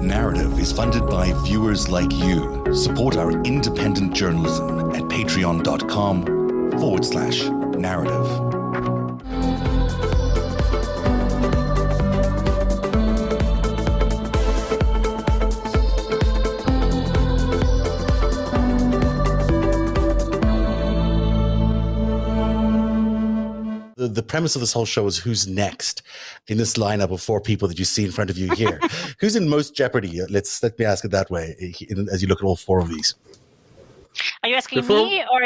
Narativ is funded by viewers like you. Support our independent journalism at patreon.com/narrative. The premise of this whole show is who's next in this lineup of four people that you see in front of you here. Who's in most jeopardy? Let me ask it that way as you look at all four of these. Are you asking me or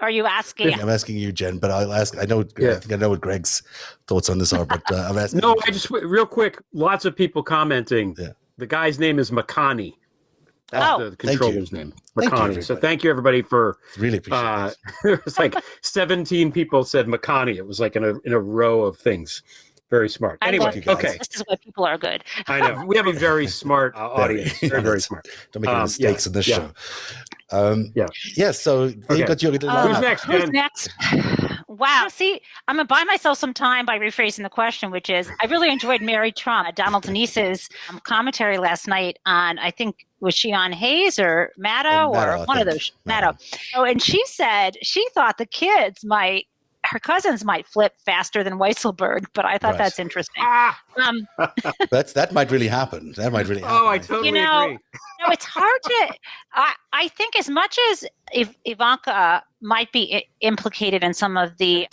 are you asking? I'm asking you, Jen, but I'll ask. I think I know what Greg's thoughts on this are, but I'm asking. No, I just real quick. Lots of people commenting. Yeah. The guy's name is McConney. That's the controller's name. McConney. So thank you, everybody, for really appreciate it. There was like 17 people said McConney. It was like in a row of things. Very smart. Anyway, okay. This is why people are good. I know. We have a very smart audience. Very smart. Don't make any mistakes in this show. Yeah. So they got you. Who's next? Who's next? Wow. See, I'm going to buy myself some time by rephrasing the question, which is, I really enjoyed Mary Trump, Donald Niece's commentary last night on, I think, was she on Hayes or Maddow or one of those? Maddow. Oh, and she said she thought her cousins might flip faster than Weisselberg, but I thought that's interesting. That might really happen. That might really happen. Oh, I totally agree. No, it's hard to. I think as much as Ivanka might be implicated in some of the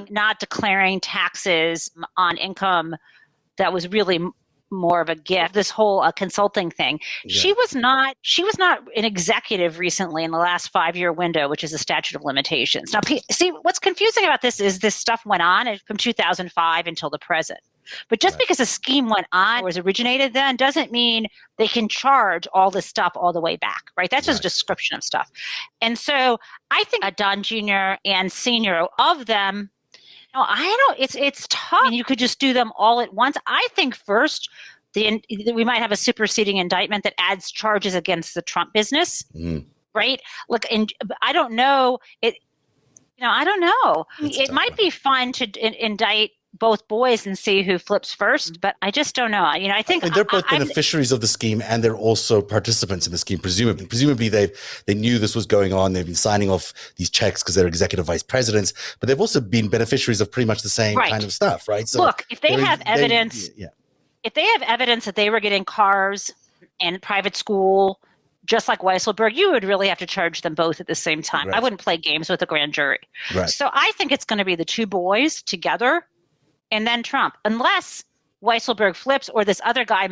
not declaring taxes on income that was really more of a gift, this whole consulting thing. Yeah. She was not an executive recently in the last 5-year window, which is a statute of limitations. Now, see, what's confusing about this is this stuff went on from 2005 until the present. But just because a scheme went on or was originated then doesn't mean they can charge all this stuff all the way back, right? That's just a description of stuff. And so I think Don Jr. and Senior of them, it's tough. I mean, you could just do them all at once. I think first, we might have a superseding indictment that adds charges against the Trump business, right? Look, and I don't know. I don't know. It might be fun to indict both boys and see who flips first, but I just don't know. I think they're both beneficiaries of the scheme, and they're also participants in the scheme. Presumably, they knew this was going on. They've been signing off these checks because they're executive vice presidents, but they've also been beneficiaries of pretty much the same kind of stuff, right? So look, if they have evidence, if they have evidence that they were getting cars and private school, just like Weisselberg, you would really have to charge them both at the same time. Right. I wouldn't play games with the grand jury. Right. So I think it's going to be the two boys together. And then Trump, unless Weisselberg flips or this other guy,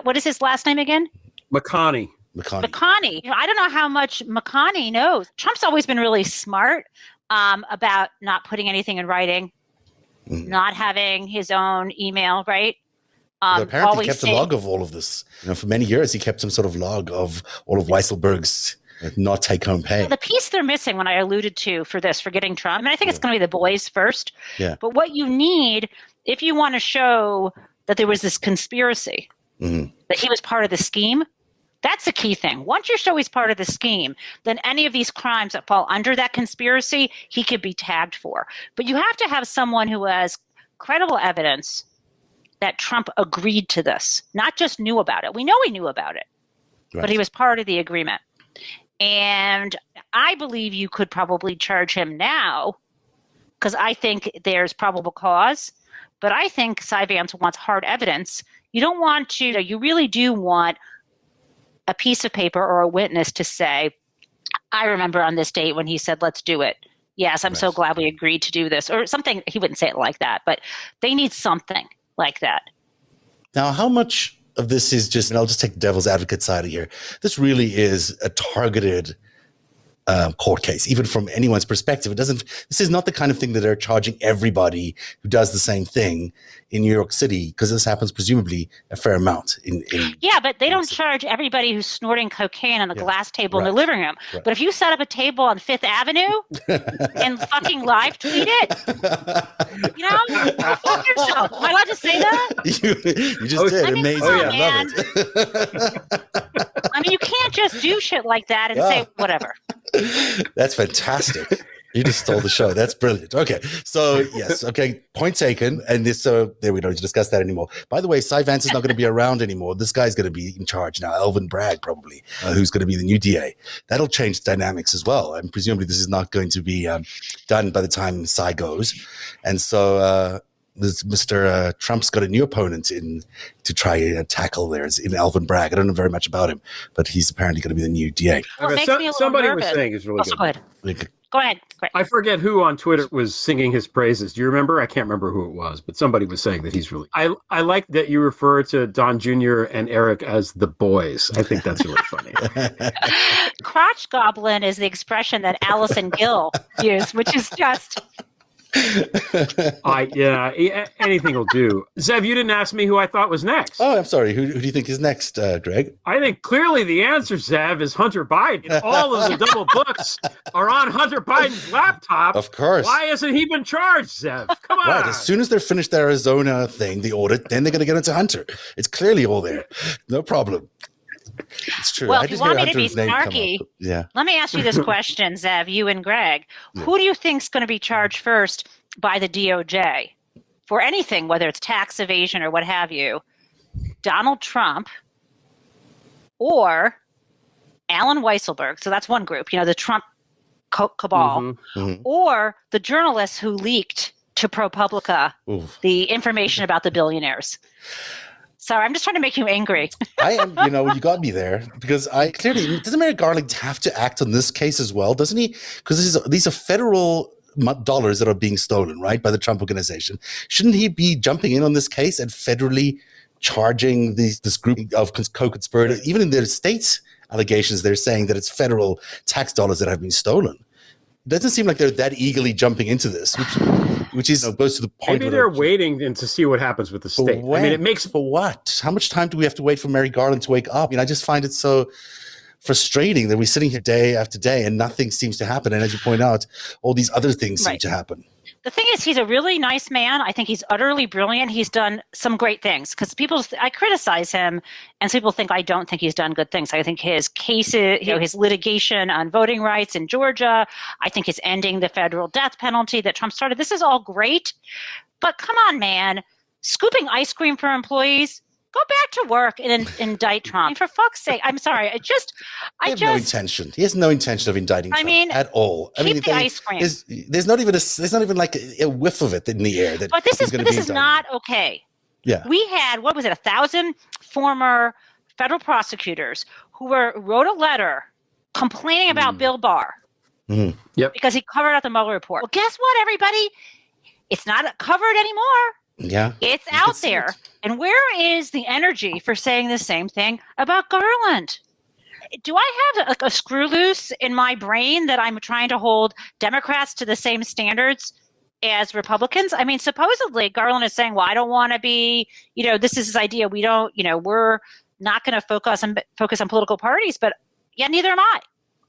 what is his last name again? McConney. I don't know how much McConney knows. Trump's always been really smart about not putting anything in writing, not having his own email, right? Apparently he kept a log of all of this. For many years, he kept some sort of log of all of Weisselberg's not take-home pay. The piece they're missing when I alluded to for getting Trump, I think it's going to be the boys first. Yeah. But what you need, if you want to show that there was this conspiracy, that he was part of the scheme, that's the key thing. Once you show he's part of the scheme, then any of these crimes that fall under that conspiracy, he could be tagged for. But you have to have someone who has credible evidence that Trump agreed to this, not just knew about it. We know he knew about it, but he was part of the agreement. And I believe you could probably charge him now because I think there's probable cause. But I think Cy Vance wants hard evidence. You really do want a piece of paper or a witness to say, I remember on this date when he said, let's do it. Yes, I'm so glad we agreed to do this. Or something. He wouldn't say it like that, but they need something like that. Now, how much of this is just, and I'll just take the devil's advocate side of here, this really is a targeted court case, even from anyone's perspective. This is not the kind of thing that they're charging everybody who does the same thing in New York City, because this happens presumably a fair amount. But they don't charge everybody who's snorting cocaine on a glass table in the living room. Right. But if you set up a table on Fifth Avenue and fucking live tweet it, fuck yourself. Am I allowed to say that? You just did. Amazing. I love it. You can't just do shit like that and say whatever. That's fantastic. You just stole the show. That's brilliant. Okay. So, yes. Okay. Point taken. And this, so there we don't need to discuss that anymore. By the way, Cy Vance is not going to be around anymore. This guy's going to be in charge now. Alvin Bragg, probably, who's going to be the new DA. That'll change dynamics as well. And presumably this is not going to be done by the time Cy goes. And so, Mr. Trump's got a new opponent to try and tackle theirs in Alvin Bragg. I don't know very much about him, but he's apparently going to be the new DA. Well, it makes me a little somebody nervous. was saying it's really good. Go ahead. Great. I forget who on Twitter was singing his praises. Do you remember? I can't remember who it was, but somebody was saying that he's really. I like that you refer to Don Jr. and Eric as the boys. I think that's really funny. Crotch goblin is the expression that Allison Gill used, which is just. Anything will do. Zev, you didn't ask me who I thought was next. Oh, I'm sorry. Who do you think is next, Greg? I think clearly the answer, Zev, is Hunter Biden. All of the double books are on Hunter Biden's laptop. Of course. Why hasn't he been charged, Zev? Come on. Right. As soon as they're finished the Arizona thing, the audit, then they're going to get into Hunter. It's clearly all there. No problem. It's true. Well, if you want me to be snarky, yeah. Let me ask you this question, Zev, you and Greg. Yeah. Who do you think is going to be charged first by the DOJ for anything, whether it's tax evasion or what have you? Donald Trump or Alan Weisselberg? So that's one group, the Trump cabal, or the journalists who leaked to ProPublica the information about the billionaires. Sorry, I'm just trying to make you angry. I am, you got me there because doesn't Merrick Garland have to act on this case as well, doesn't he? Because these are federal dollars that are being stolen, right, by the Trump organization. Shouldn't he be jumping in on this case and federally charging this group of co-conspirators? Even in their state allegations, they're saying that it's federal tax dollars that have been stolen. It doesn't seem like they're that eagerly jumping into this, which is goes to the point. Maybe they're waiting to see what happens with the state. I mean, it makes for what? How much time do we have to wait for Merrick Garland to wake up? I just find it so frustrating that we're sitting here day after day and nothing seems to happen. And as you point out, all these other things seem to happen. The thing is, he's a really nice man. I think he's utterly brilliant. He's done some great things because I criticize him and some people think I don't think he's done good things. I think his cases, his litigation on voting rights in Georgia, I think his ending the federal death penalty that Trump started. This is all great. But come on, man, scooping ice cream for employees. Go back to work and indict Trump. I mean, for fuck's sake, I'm sorry. He has no intention. He has no intention of indicting Trump at all. Keep the ice cream. There's not even like a whiff of it in the air. But this is not okay. Yeah. We had 1,000 former federal prosecutors who wrote a letter complaining about Bill Barr because he covered up the Mueller report. Well, guess what, everybody? It's not covered anymore. Yeah. It's out there. And where is the energy for saying the same thing about Garland? Do I have a screw loose in my brain that I'm trying to hold Democrats to the same standards as Republicans? I mean, supposedly Garland is saying, well, I don't want to be, this is his idea. We don't, we're not going to focus on political parties, but neither am I.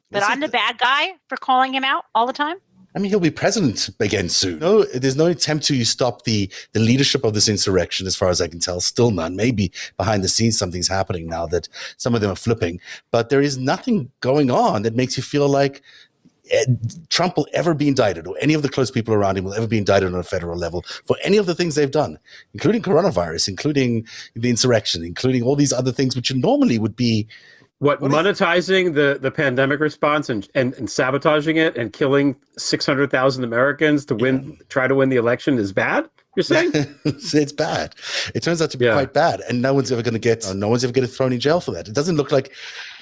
But I'm the bad guy for calling him out all the time. I mean, he'll be president again soon. No, there's no attempt to stop the leadership of this insurrection, as far as I can tell. Still none. Maybe behind the scenes something's happening now that some of them are flipping. But there is nothing going on that makes you feel like Trump will ever be indicted, or any of the close people around him will ever be indicted on a federal level for any of the things they've done, including coronavirus, including the insurrection, including all these other things which normally would be monetizing the pandemic response and sabotaging it and killing 600,000 Americans to try to win the election is bad? You're saying it's bad. It turns out to be quite bad, and no one's ever going to get thrown in jail for that. It doesn't look like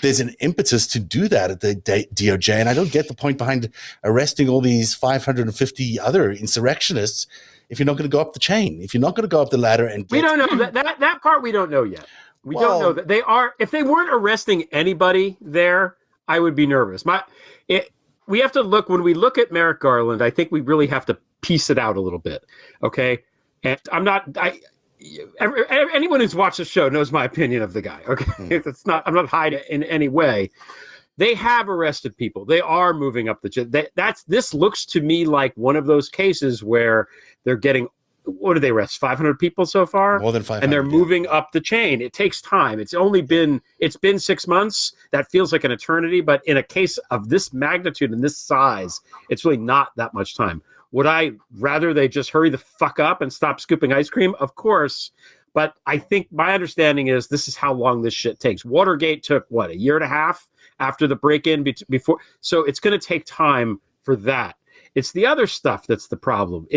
there's an impetus to do that at the DOJ, and I don't get the point behind arresting all these 550 other insurrectionists if you're not going to go up the chain, if you're not going to go up the ladder. And we don't know that part. We don't know yet. We don't know that they are. If they weren't arresting anybody there, I would be nervous. We have to look, when we look at Merrick Garland, I think we really have to piece it out a little bit. Okay. And anyone who's watched the show knows my opinion of the guy. Okay. I'm not hiding in any way. They have arrested people. They are moving up the chain. This looks to me like one of those cases where they're getting what do they arrest? 500 people so far? More than 500. And they're moving up the chain. It takes time. It's been 6 months. That feels like an eternity. But in a case of this magnitude and this size, it's really not that much time. Would I rather they just hurry the fuck up and stop scooping ice cream? Of course. But I think my understanding is this is how long this shit takes. Watergate took, a year and a half after the break-in before. So it's going to take time for that. It's the other stuff that's the problem.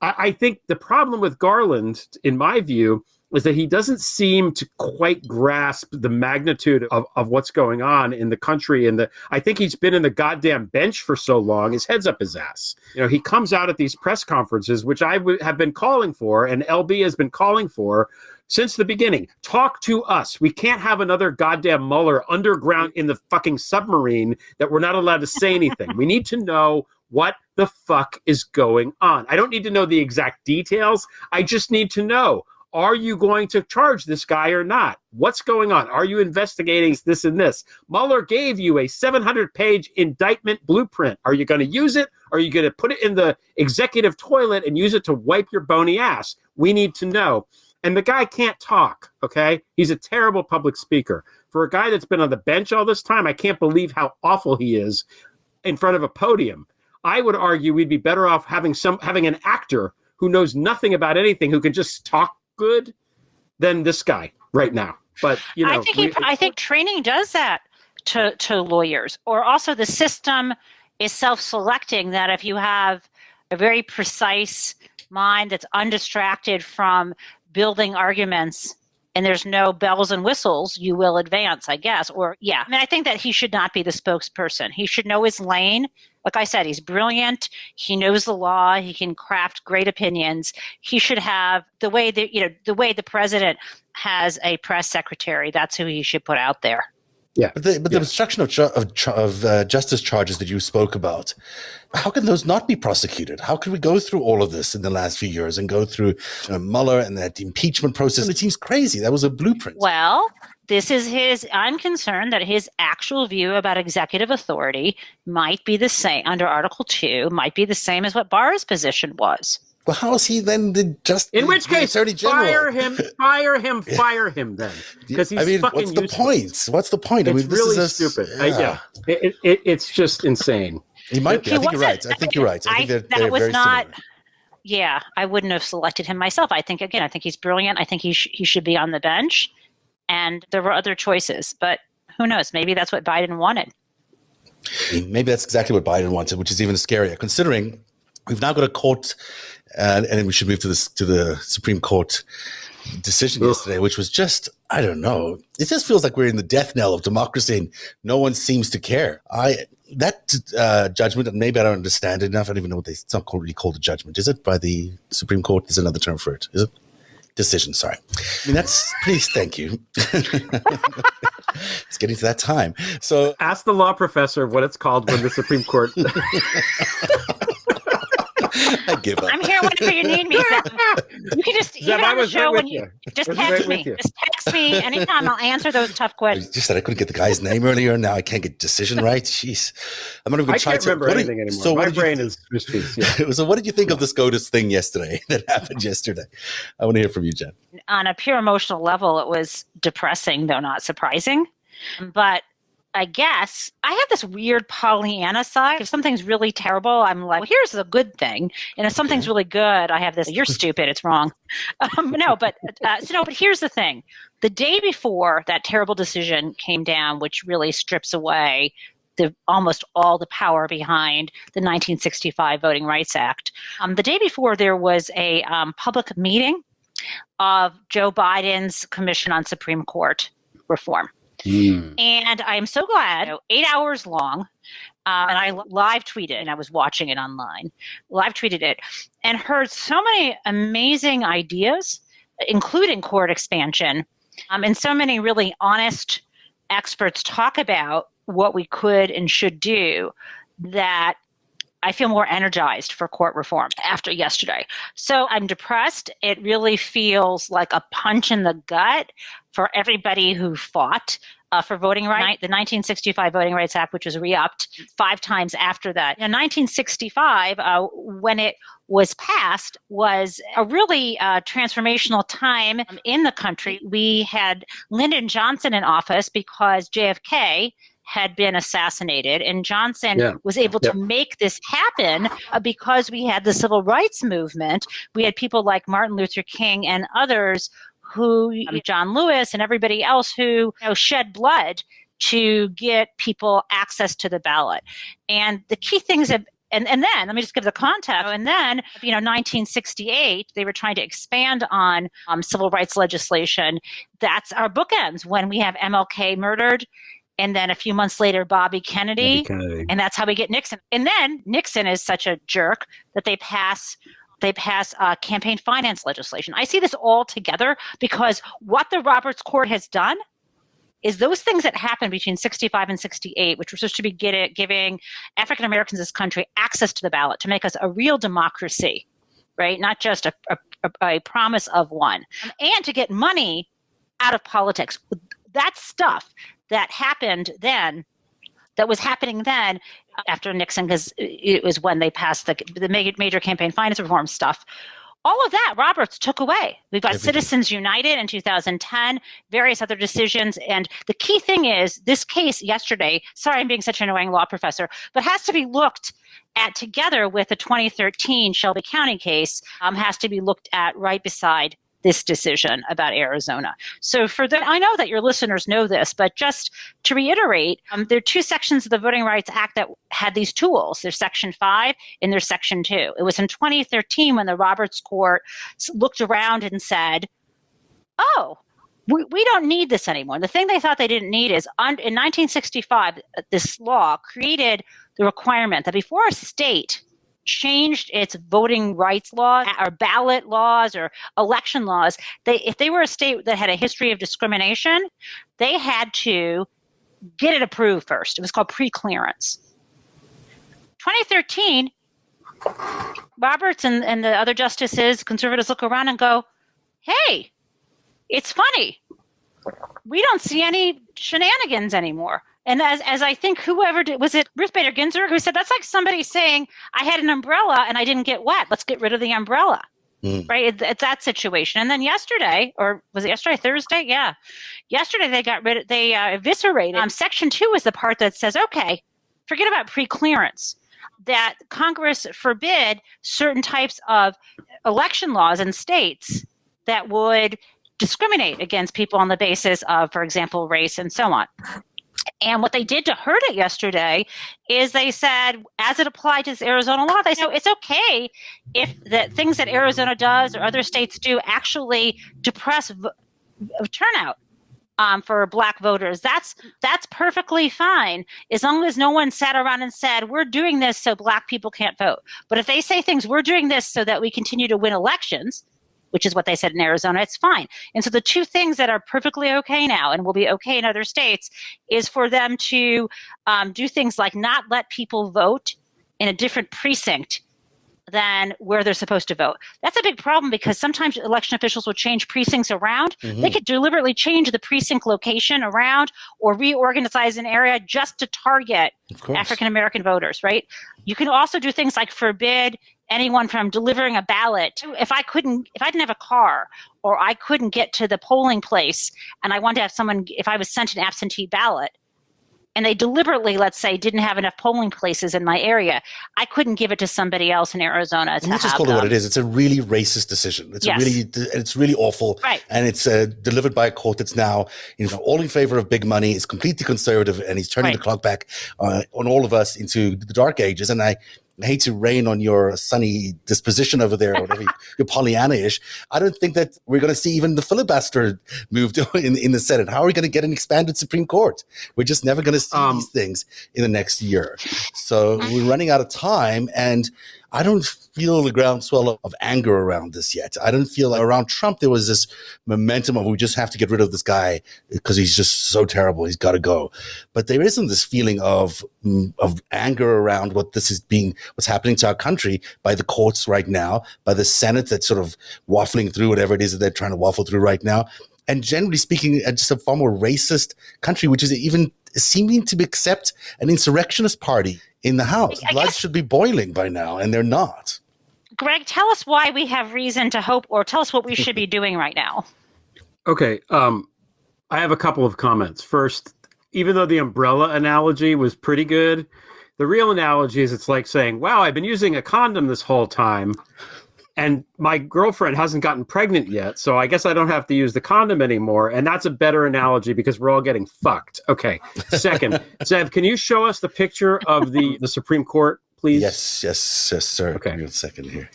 I think the problem with Garland, in my view, is that he doesn't seem to quite grasp the magnitude of what's going on in the country. I think he's been in the goddamn bench for so long, his head's up his ass. He comes out at these press conferences, which I have been calling for, and LB has been calling for since the beginning. Talk to us. We can't have another goddamn Mueller underground in the fucking submarine that we're not allowed to say anything. We need to know what the fuck is going on. I don't need to know the exact details. I just need to know, are you going to charge this guy or not? What's going on? Are you investigating this and this? Mueller gave you a 700-page indictment blueprint. Are you going to use it? Or are you going to put it in the executive toilet and use it to wipe your bony ass? We need to know. And the guy can't talk, okay? He's a terrible public speaker. For a guy that's been on the bench all this time, I can't believe how awful he is in front of a podium. I would argue we'd be better off having an actor who knows nothing about anything, who can just talk good, than this guy right now. But I think training does that to lawyers, or also the system is self-selecting that if you have a very precise mind that's undistracted from building arguments and there's no bells and whistles, you will advance, I guess. I think that he should not be the spokesperson. He should know his lane. Like I said, he's brilliant. He knows the law. He can craft great opinions. He should have the way the president has a press secretary. That's who he should put out there. Yeah, but the obstruction of justice charges that you spoke about, how can those not be prosecuted? How can we go through all of this in the last few years and go through Mueller and that impeachment process? It seems crazy. That was a blueprint. Well, I'm concerned that his actual view about executive authority might be the same under Article 2, might be the same as what Barr's position was. Well, how is he then in which case, Attorney General? fire him then. Because he's fucking what's the useless. point? What's the point? It's really stupid. It's just insane. He might be. I think you're right. I think they're very similar. Yeah, I wouldn't have selected him myself. I think he's brilliant. I think he should be on the bench. And there were other choices, but who knows? Maybe that's what Biden wanted. Maybe that's exactly what Biden wanted, which is even scarier, considering we've now got a court, and then we should move to the Supreme Court decision yesterday, which was just, I don't know. It just feels like we're in the death knell of democracy, and no one seems to care. That judgment, and maybe I don't understand it enough. I don't even know what it's not really called a judgment. Is it by the Supreme Court? There's another term for it. Is it? Decision, sorry. That's please, thank you. It's getting to that time. So ask the law professor what it's called when the Supreme Court. I give up. I'm here whenever you need me. You can just Zeb, on the show when you. Just text me. Just text me anytime. I'll answer those tough questions. Just said I couldn't get the guy's name earlier. Now I can't get decision right. Jeez, I'm not even I can't remember anything anymore. So my brain is misfeased. Yeah. So what did you think of the SCOTUS thing yesterday that happened yesterday? I want to hear from you, Jen. On a pure emotional level, it was depressing, though not surprising. But I guess I have this weird Pollyanna side. If something's really terrible, I'm like, well, here's the good thing. And if something's really good, I have this, you're stupid, it's wrong. But here's the thing. The day before that terrible decision came down, which really strips away almost all the power behind the 1965 Voting Rights Act, the day before there was a public meeting of Joe Biden's Commission on Supreme Court Reform. And I'm so glad, 8 hours long, and I live tweeted, and I was watching it online, live tweeted it, and heard so many amazing ideas, including court expansion, and so many really honest experts talk about what we could and should do, that I feel more energized for court reform after yesterday. So I'm depressed. It really feels like a punch in the gut for everybody who fought for voting rights. The 1965 Voting Rights Act, which was re-upped 5 times after that. In 1965, when it was passed was a really transformational time in the country. We had Lyndon Johnson in office because JFK had been assassinated, and Johnson was able to make this happen because we had the civil rights movement. We had people like Martin Luther King and others who, John Lewis and everybody else who shed blood to get people access to the ballot. And the key things that and then, let me just give the context. And then, 1968, they were trying to expand on civil rights legislation. That's our bookends when we have MLK murdered. And then a few months later, Bobby Kennedy. And that's how we get Nixon. And then Nixon is such a jerk that they pass campaign finance legislation. I see this all together because what the Roberts Court has done is those things that happened between 65 and 68, which were supposed to be giving African Americans in this country access to the ballot to make us a real democracy, right? Not just a promise of one. And to get money out of politics. That stuff that happened then, that was happening then after Nixon, because it was when they passed the major campaign finance reform stuff. All of that, Roberts took away. We've got Citizens United in 2010, various other decisions. And the key thing is this case yesterday, sorry I'm being such an annoying law professor, but has to be looked at together with the 2013 Shelby County case, has to be looked at right beside this decision about Arizona. So I know that your listeners know this, but just to reiterate, there are two sections of the Voting Rights Act that had these tools. There's Section 5 and there's Section 2. It was in 2013 when the Roberts Court looked around and said, oh, we don't need this anymore. The thing they thought they didn't need is in 1965, this law created the requirement that before a state changed its voting rights laws or ballot laws or election laws, if they were a state that had a history of discrimination, they had to get it approved first. It was called pre-clearance. 2013, Roberts and the other justices, conservatives, look around and go, hey, it's funny. We don't see any shenanigans anymore. And as I think was it Ruth Bader Ginsburg who said, that's like somebody saying, I had an umbrella and I didn't get wet. Let's get rid of the umbrella. Right? It's that situation. And then yesterday, or was it yesterday, Thursday? Yeah. Yesterday they eviscerated. Section 2 is the part that says, okay, forget about pre-clearance, that Congress forbid certain types of election laws in states that would discriminate against people on the basis of, for example, race and so on. And what they did to hurt it yesterday is they said, as it applied to this Arizona law, they said it's okay if the things that Arizona does or other states do actually depress turnout for Black voters. That's perfectly fine, as long as no one sat around and said, we're doing this so Black people can't vote. But if they say things, we're doing this so that we continue to win elections, which is what they said in Arizona, it's fine. And so the two things that are perfectly okay now and will be okay in other states is for them to do things like not let people vote in a different precinct than where they're supposed to vote. That's a big problem because sometimes election officials will change precincts around. Mm-hmm. They could deliberately change the precinct location around or reorganize an area just to target African-American voters, right? You can also do things like forbid anyone from delivering a ballot. If I didn't have a car or I couldn't get to the polling place and I wanted to have someone, if I was sent an absentee ballot and they deliberately, let's say, didn't have enough polling places in my area, I couldn't give it to somebody else in Arizona. Let's just call it what it is. It's a really racist decision. It's really awful. Right. And it's delivered by a court that's now all in favor of big money. It's completely conservative and he's turning the clock back on all of us into the dark ages. And I hate to rain on your sunny disposition over there, or whatever, you're Pollyanna-ish. I don't think that we're going to see even the filibuster moved in the Senate. How are we going to get an expanded Supreme Court? We're just never going to see these things in the next year. So we're running out of time, and I don't feel the groundswell of anger around this yet. I don't feel like around Trump there was this momentum of we just have to get rid of this guy because he's just so terrible. He's got to go. But there isn't this feeling of anger around what's happening to our country by the courts right now, by the Senate that's sort of waffling through whatever it is that they're trying to waffle through right now. And generally speaking, just a far more racist country, which is even seeming to accept an insurrectionist party in the House. Blood should be boiling by now, and they're not. Greg, tell us why we have reason to hope, or tell us what we should be doing right now. Okay. I have a couple of comments. First, even though the umbrella analogy was pretty good, the real analogy is it's like saying, wow, I've been using a condom this whole time and my girlfriend hasn't gotten pregnant yet, so I guess I don't have to use the condom anymore. And that's a better analogy because we're all getting fucked. Okay. Second, Zev, can you show us the picture of the Supreme Court, please? Yes, sir. Okay. Give me a second here.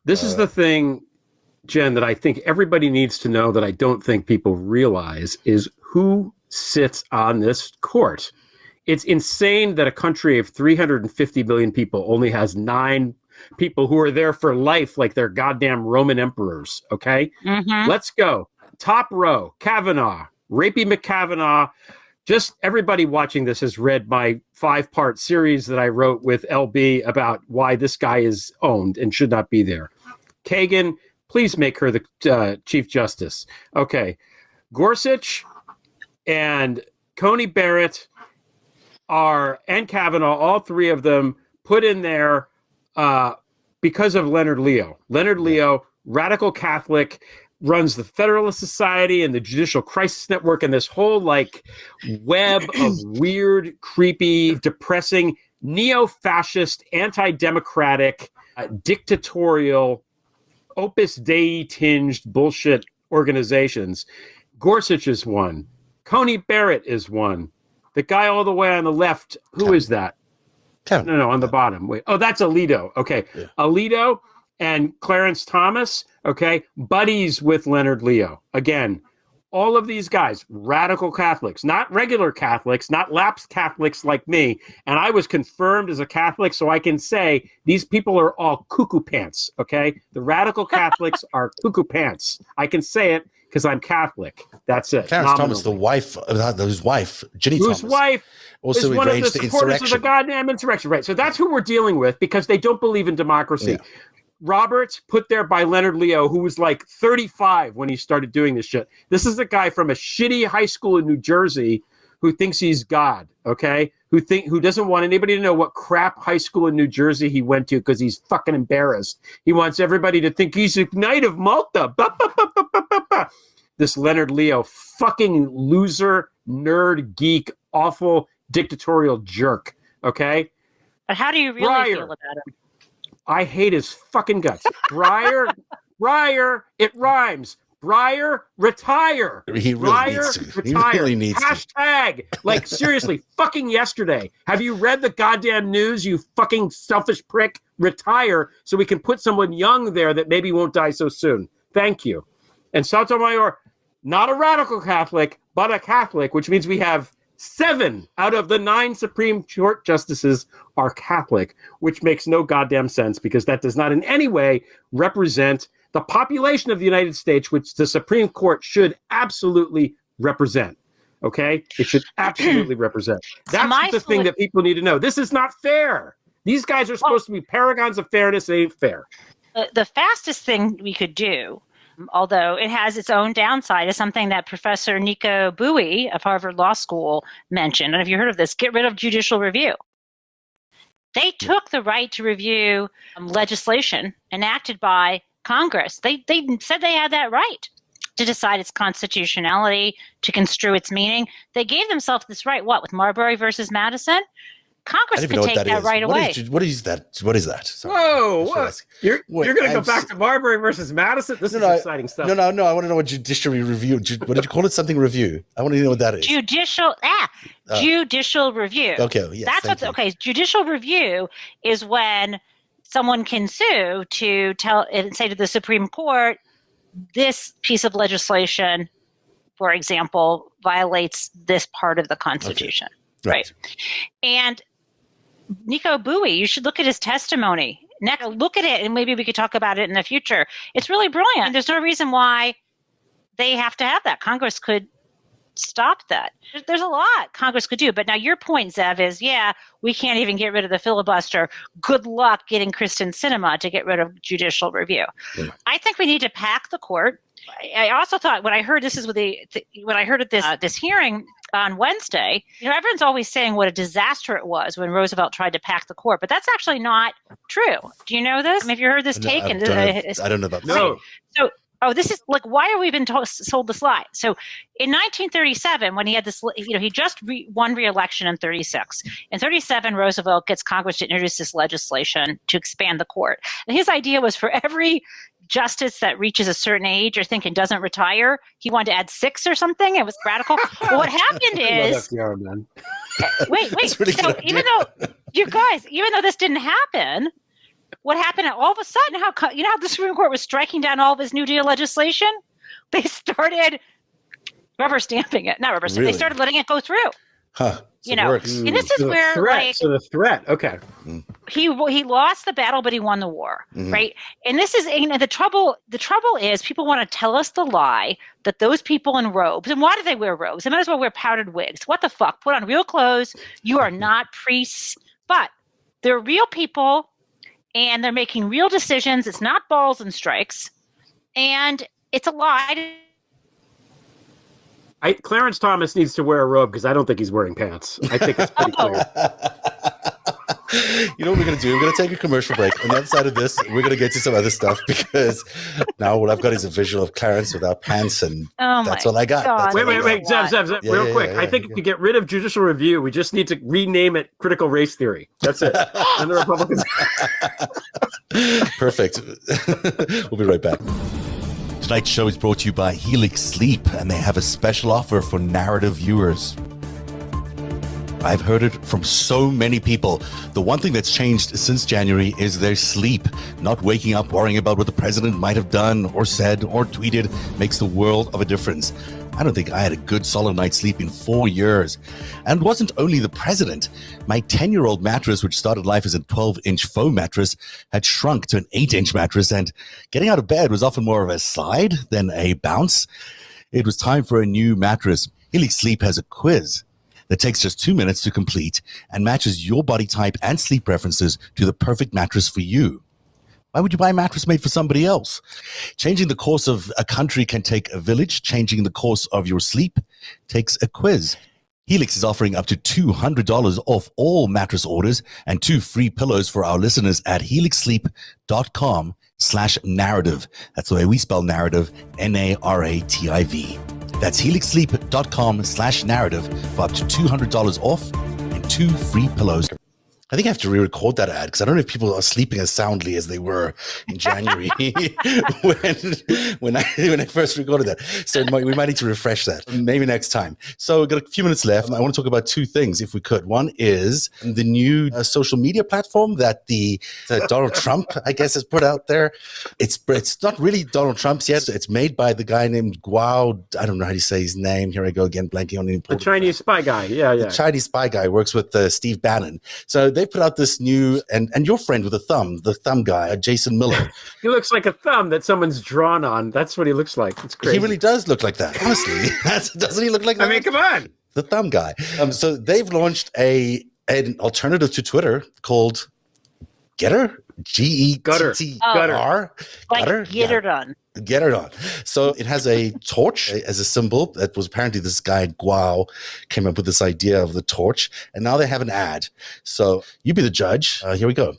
This is the thing, Jen, that I think everybody needs to know that I don't think people realize is who sits on this court. It's insane that a country of 350 million people only has 9 people who are there for life like they're goddamn Roman emperors, okay? Mm-hmm. Let's go. Top row, Kavanaugh, Rapey McKavanaugh. Just everybody watching this has read my 5-part series that I wrote with LB about why this guy is owned and should not be there. Kagan, please make her the Chief Justice. Okay. Gorsuch and Coney Barrett and Kavanaugh, all 3 of them put in there because of Leonard Leo. Leonard Leo, radical Catholic, runs the Federalist Society and the Judicial Crisis Network and this whole web of weird, creepy, depressing, neo-fascist, anti-democratic, dictatorial, Opus Dei tinged bullshit organizations. Gorsuch is one. Coney Barrett is one. The guy all the way on the left, who is that? Kevin. No, on the bottom. Wait. Oh, that's Alito. Okay. Yeah. Alito and Clarence Thomas, okay, buddies with Leonard Leo. Again, all of these guys, radical Catholics, not regular Catholics, not lapsed Catholics like me. And I was confirmed as a Catholic, so I can say these people are all cuckoo pants, okay? The radical Catholics are cuckoo pants. I can say it because I'm Catholic. That's it. Clarence Thomas, the wife, whose wife, Ginny Thomas. Whose wife also is one of the arranged the supporters of the goddamn insurrection. Right. So that's who we're dealing with because they don't believe in democracy. Yeah. Roberts, put there by Leonard Leo, who was 35 when he started doing this shit. This is a guy from a shitty high school in New Jersey who thinks he's God, okay? Who doesn't want anybody to know what crap high school in New Jersey he went to because he's fucking embarrassed. He wants everybody to think he's a Knight of Malta. This Leonard Leo, fucking loser, nerd, geek, awful, dictatorial jerk, okay? But how do you really feel about him? I hate his fucking guts. Breyer, it rhymes. Breyer, retire. He really needs to. Retire. He really needs Hashtag. Seriously, fucking yesterday. Have you read the goddamn news, you fucking selfish prick? Retire so we can put someone young there that maybe won't die so soon. Thank you. And Sotomayor, not a radical Catholic, but a Catholic, which means we have 7 out of the 9 Supreme Court justices are Catholic, which makes no goddamn sense because that does not in any way represent the population of the United States, which the Supreme Court should absolutely represent. Okay? It should absolutely represent. That's the thing that people need to know. This is not fair. These guys are supposed to be paragons of fairness. It ain't fair. The fastest thing we could do, although it has its own downside, is something that Professor Nico Bowie of Harvard Law School mentioned. And if you heard of this, get rid of judicial review. They took the right to review legislation enacted by Congress. They said they had that right to decide its constitutionality, to construe its meaning. They gave themselves this right, with Marbury versus Madison? Congress could take that right away. What is that? What is that? Sorry. Whoa! What? You're going to go back to Marbury versus Madison? This is exciting stuff. No. I want to know what judiciary review. What did you call it? Something review. I want to know what that is. Judicial review. Okay. Yes. That's judicial review is when someone can sue to tell and say to the Supreme Court, this piece of legislation, for example, violates this part of the Constitution. Okay. Right. And Nico Bowie, you should look at his testimony. Look at it, and maybe we could talk about it in the future. It's really brilliant. There's no reason why they have to have that. Congress could stop that. There's a lot Congress could do. But now your point, Zev, is, we can't even get rid of the filibuster. Good luck getting Kristen Sinema to get rid of judicial review. Yeah. I think we need to pack the court. I also thought when I heard at this hearing on Wednesday, everyone's always saying what a disaster it was when Roosevelt tried to pack the court, but that's actually not true. Do you know this? I mean, have you heard this take? I don't know about this. No. So, this is like, why are we been sold this lie? So in 1937, when he had this, he just won re-election in 36. In 37, Roosevelt gets Congress to introduce this legislation to expand the court. And his idea was for every justice that reaches a certain age or and doesn't retire, he wanted to add 6 or something. It was radical. Well, what happened is, wait. Really so even though this didn't happen, what happened all of a sudden, how the Supreme Court was striking down all of his New Deal legislation? They started rubber stamping it. Not rubber stamping. Really? They started letting it go through. Huh. So It works. And this is where the threat. Okay. he lost the battle, but he won the war, right? And this is the trouble. The trouble is people want to tell us the lie that those people in robes, and why do they wear robes? They might as well wear powdered wigs. What the fuck? Put on real clothes. You are not priests, but they're real people, and they're making real decisions. It's not balls and strikes, and it's a lie. Clarence Thomas needs to wear a robe because I don't think he's wearing pants. I think it's pretty clear. You know what we're going to do? We're going to take a commercial break. On the other side of this, we're going to get to some other stuff because now what I've got is a visual of Clarence without pants, and that's all I got. Wait, Zev, real quick. Yeah, I think to get rid of judicial review, we just need to rename it critical race theory. That's it. And the Republicans. Perfect. We'll be right back. Tonight's show is brought to you by Helix Sleep, and they have a special offer for Narativ viewers. I've heard it from so many people. The one thing that's changed since January is their sleep. Not waking up worrying about what the president might have done or said or tweeted makes the world of a difference. I don't think I had a good solid night's sleep in 4 years. And it wasn't only the president. My 10-year-old mattress, which started life as a 12-inch foam mattress, had shrunk to an 8-inch mattress, and getting out of bed was often more of a slide than a bounce. It was time for a new mattress. Helix Sleep has a quiz that takes just 2 minutes to complete and matches your body type and sleep preferences to the perfect mattress for you. Why would you buy a mattress made for somebody else? Changing the course of a country can take a village. Changing the course of your sleep takes a quiz. Helix is offering up to $200 off all mattress orders and 2 free pillows for our listeners at helixsleep.com/narrative. That's the way we spell narrative, Narativ. That's helixsleep.com/narrative for up to $200 off and 2 free pillows. I think I have to re-record that ad because I don't know if people are sleeping as soundly as they were in January when I first recorded that. So we might need to refresh that. Maybe next time. So we've got a few minutes left. I want to talk about 2 things, if we could. One is the new social media platform that Donald Trump, I guess, has put out there. It's not really Donald Trump's yet. It's made by the guy named Guo. I don't know how to say his name. Here I go again, blanking on the The Chinese spy guy. Yeah. The Chinese spy guy works with Steve Bannon. So they put out this new, and your friend with the thumb guy, Jason Miller. He looks like a thumb that someone's drawn on. That's what he looks like. It's crazy. He really does look like that, honestly. Doesn't he look like that? I mean, come on. The thumb guy. So they've launched an alternative to Twitter called Getter. G-E-T-T-R. Like get her done. Get it on. So it has a torch as a symbol. That was apparently this guy Guo came up with this idea of the torch, and now they have an ad. So you be the judge. Here we go.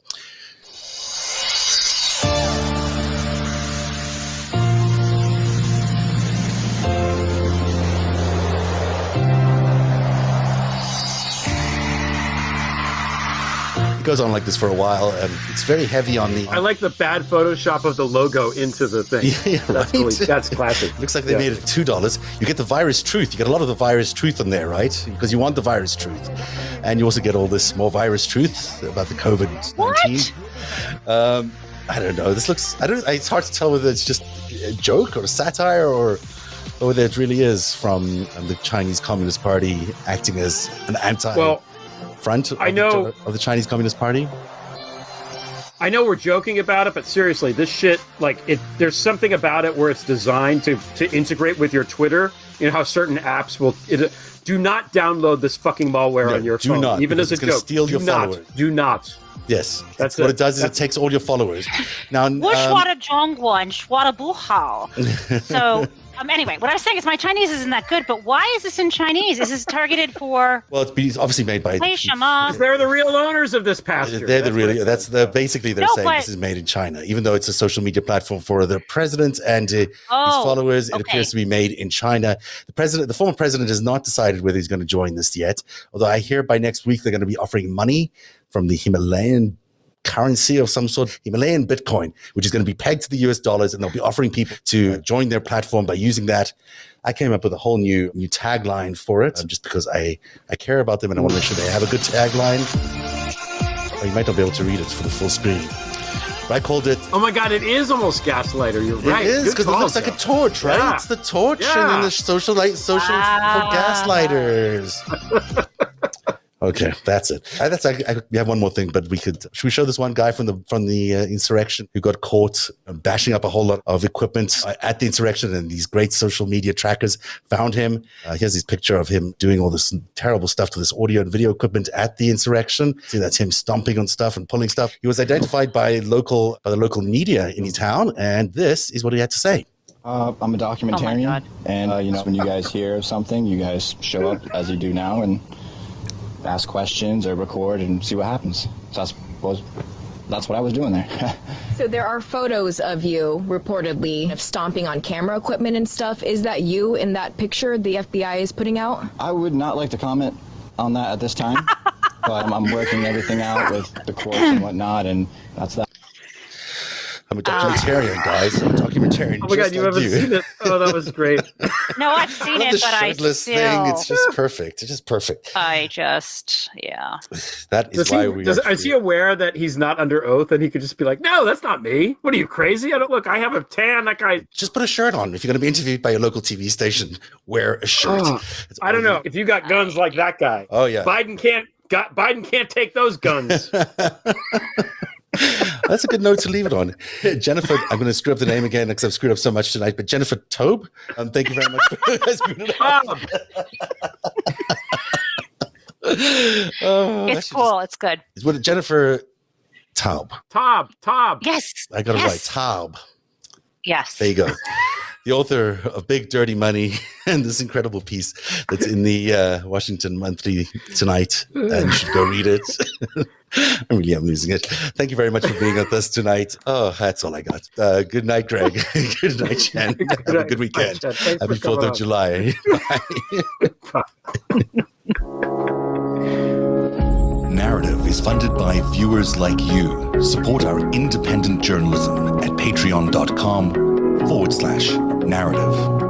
Goes on like this for a while, and it's very heavy on the. I like the bad Photoshop of the logo into the thing. Yeah, that's right? That's classic. Looks like they made it $2. You get the virus truth. You get a lot of the virus truth on there, right? Because you want the virus truth, and you also get all this more virus truth about the COVID-19. I don't know. This looks. It's hard to tell whether it's just a joke or a satire or whether it really is from the Chinese Communist Party acting as an front of the Chinese Communist Party. I know we're joking about it, but seriously, this shit, there's something about it where it's designed to integrate with your Twitter. You know how certain apps do not download this fucking malware on your phone, not, even as a joke. Steal your followers. Do not. Yes, that's what it does. Is it takes all your followers. Now, So Anyway, what I was saying is my Chinese isn't that good, but why is this in Chinese? Is this targeted for? Well, it's obviously made by. They're the real owners of this pasture. They're basically they're saying this is made in China, even though it's a social media platform for the president and his followers. It appears to be made in China. The former president has not decided whether he's going to join this yet. Although I hear by next week they're going to be offering money from the Himalayan currency of some sort, Himalayan Bitcoin, which is going to be pegged to the US dollars, and they'll be offering people to join their platform by using that. I came up with a whole new tagline for it, just because I care about them and I want to make sure they have a good tagline. You might not be able to read it for the full screen. But I called it... Oh my God, it is almost Gaslighter. You're right. It is, because it looks like a torch, right? Yeah. It's the torch and then the social for gaslighters. Okay, that's it. We have one more thing, but should we show this one guy from the insurrection who got caught bashing up a whole lot of equipment at the insurrection, and these great social media trackers found him. Here's his picture of him doing all this terrible stuff to this audio and video equipment at the insurrection. See, that's him stomping on stuff and pulling stuff. He was identified by the local media in his town, and this is what he had to say. I'm a documentarian, and when you guys hear of something, you guys show up as you do now and ask questions or record and see what happens. So that's what I was doing there. So there are photos of you reportedly stomping on camera equipment and stuff. Is that you in that picture the FBI is putting out? I would not like to comment on that at this time, but I'm working everything out with the courts and whatnot, and that's that. I'm a documentarian, guys. I'm a documentarian. Oh my God, you haven't seen it? Oh, that was great. No, I've seen it, but I still... thing. It's just perfect. It's just perfect. Yeah. That is why we... Is he aware that he's not under oath and he could just be like, no, that's not me. What are you, crazy? I have a tan. That guy... Just put a shirt on. If you're going to be interviewed by your local TV station, wear a shirt. I don't know. If you got guns like that guy. Oh, yeah. Biden can't take those guns. That's a good note to leave it on. Jennifer, I'm going to screw up the name again because I've screwed up so much tonight, but Jennifer Taub, thank you very much for screwing it up. It's cool. It's good. It's what Jennifer Taub. Taub. Yes. I got it right. Taub. Yes. There you go. The author of Big Dirty Money and this incredible piece that's in the Washington Monthly tonight. And you should go read it. I really am losing it. Thank you very much for being with us tonight. Oh, that's all I got. Good night, Greg. Good night, Jen. Have a good weekend. Happy 4th of July. Bye. Narativ is funded by viewers like you. Support our independent journalism at patreon.com/Narativ.